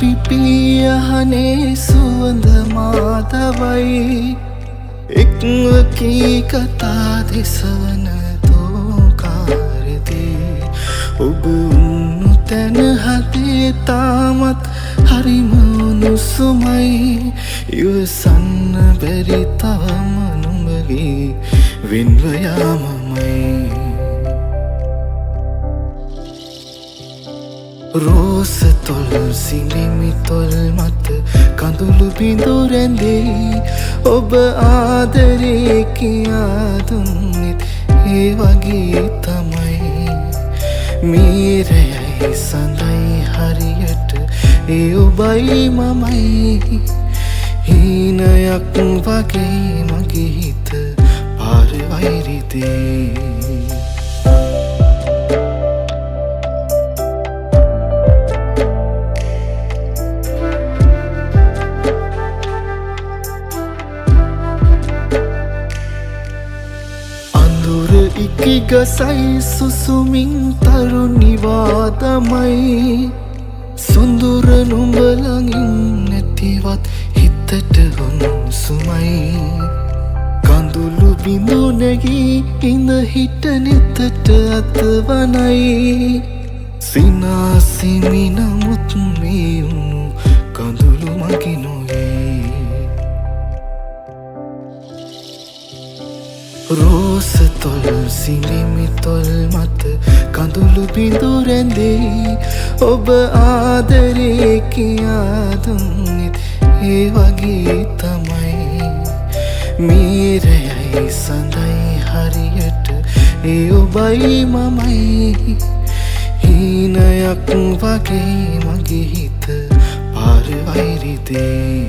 පිපියහනේ සුවඳ මාතවයි එක්වකී කතා දෙසවන තෝකාරදී ඔබ උන්නු තැන හදේ තාමත් හරිම උණුසුමයි ඉවසන්න බැරි තවම නුඹගේ වෙන්ව යාමමයි රෝස තොල් සිඹිමි තොල් මත කඳුළු බිඳු රැඳෙයි ඔබ ආදරේ කියා දුන්නෙත් ඒ වගේ තමයි මීරයයි සඳයි හරියට ඒ ඔබයි මමයි හීනයක් වගේ මගේ හිත පාර වෛරිදේ ඉකිගසයි සුසුමින් තරුණිවාදමයි සුන්දුර නුඹලඟින් නැතිවත් හිතට හුණුසුමයි කඳුළු බිඳු නැගී ඉඳ හිට නෙතට අතවනයි සිනාසිමි නමුත් මේ උණු කඳුළු මගේ නොවේ රෝස තොල් සිඹිමි තොල් මත කඳුළු බිඳු රැඳෙයි ඔබ ආදරේ කියා දුන්නෙත් ඒ වගේ තමයි මීරයයි සඳයි හරියට ඒ ඔබයි මමයි හීනයක් වගේ මගේ හිත පාර වෛරිදේ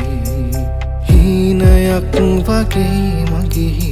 හීනයක් වගේ මගේ